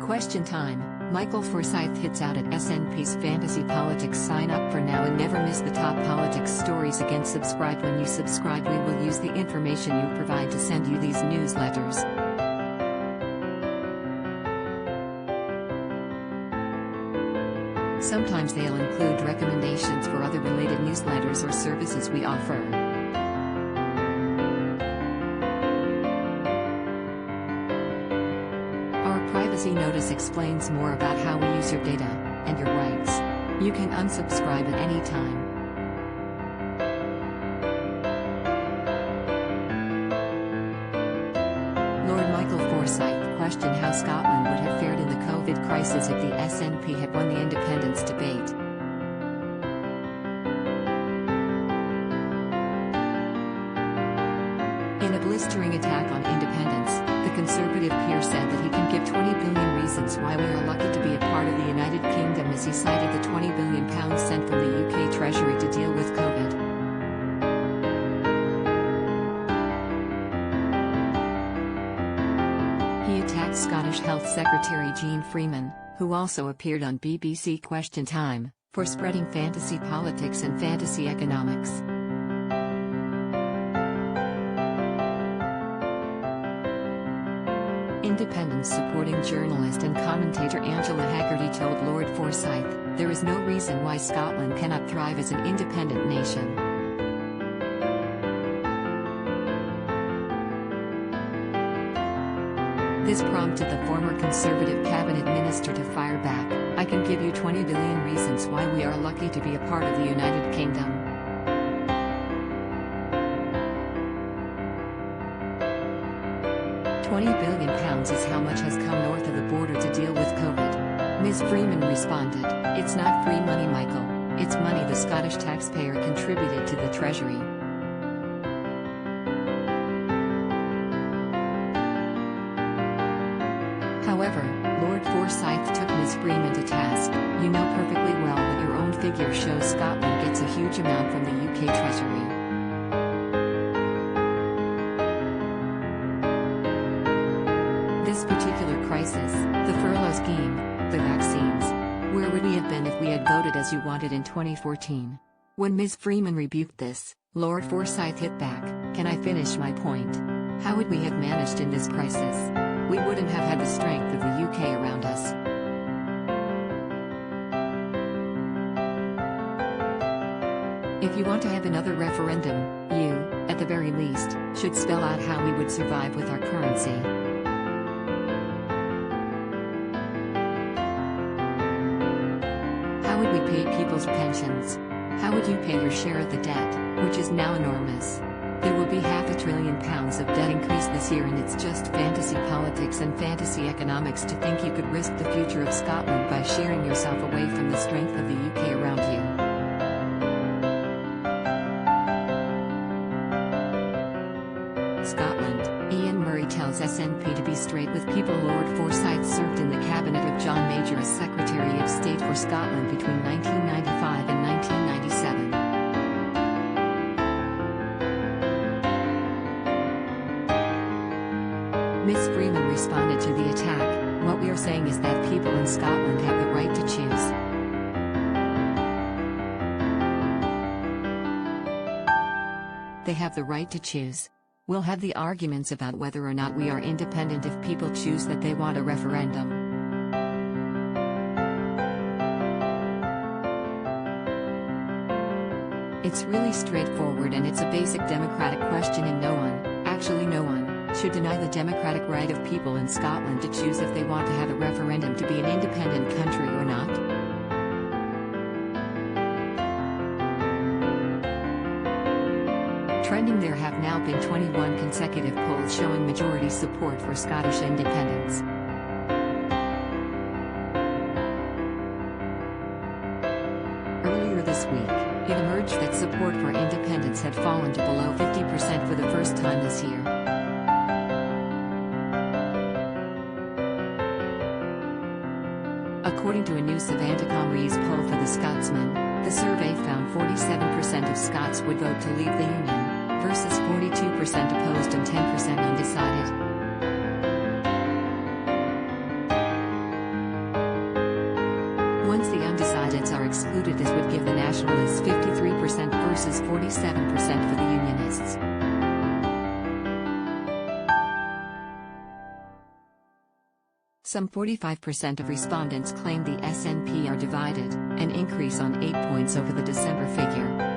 Question time. Michael Forsyth hits out at SNP's Fantasy Politics. Sign up for now and never miss the top politics stories again. Subscribe. When you subscribe, we will use the information you provide to send you these newsletters. Sometimes they'll include recommendations for other related newsletters or services we offer. Privacy notice explains more about how we use your data and your rights. You can unsubscribe at any time. Lord Michael Forsyth questioned how Scotland would have fared in the COVID crisis if the SNP had won the independence debate. In a blistering attack on independence, the Conservative peer said that he can give 20 billion reasons why we are lucky to be a part of the United Kingdom as he cited the £20 billion sent from the UK Treasury to deal with COVID. He attacked Scottish Health Secretary Jeane Freeman, who also appeared on BBC Question Time, for spreading fantasy politics and fantasy economics. Independence supporting journalist and commentator Angela Haggerty told Lord Forsyth, "There is no reason why Scotland cannot thrive as an independent nation." This prompted the former Conservative cabinet minister to fire back, "I can give you 20 billion reasons why we are lucky to be a part of the United Kingdom." £20 billion is how much has come north of the border to deal with COVID. Ms. Freeman responded, "It's not free money, Michael. It's money the Scottish taxpayer contributed to the Treasury." However, Lord Forsyth took Ms. Freeman to task. "You know perfectly well that your own figure shows Scotland gets a huge amount from the UK Treasury." This particular crisis, the furlough scheme, the vaccines. Where would we have been if we had voted as you wanted in 2014? When Ms. Freeman rebuked this, Lord Forsyth hit back, "Can I finish my point? How would we have managed in this crisis? We wouldn't have had the strength of the UK around us." If you want to have another referendum, you, at the very least, should spell out how we would survive with our currency. How would we pay people's pensions? How would you pay your share of the debt, which is now enormous? There will be £500 billion of debt increase this year, and it's just fantasy politics and fantasy economics to think you could risk the future of Scotland by shearing yourself away from the strength of the UK around you. Scotland, Ian Murray tells SNP to be straight with people. Lord Forsyth served in the cabinet of John Major as Secretary of State for Scotland between 1995 and 1997. Ms. Freeman responded to the attack, "What we are saying is that people in Scotland have the right to choose." They have the right to choose. We'll have the arguments about whether or not we are independent if people choose that they want a referendum. It's really straightforward, and it's a basic democratic question, and no one, actually no one, should deny the democratic right of people in Scotland to choose if they want to have a referendum to be an independent country or not. Trending there have now been 21 consecutive polls showing majority support for Scottish independence. Earlier this week, it emerged that support for independence had fallen to below 50% for the first time this year. According to a new Savantacom Rees poll for the Scotsman, the survey found 47% of Scots would vote to leave the Union, versus 42% opposed and 10% undecided. Once the undecideds are excluded, this would give the Nationalists 53% versus 47% for the Unionists. Some 45% of respondents claim the SNP are divided, an increase on 8 points over the December figure.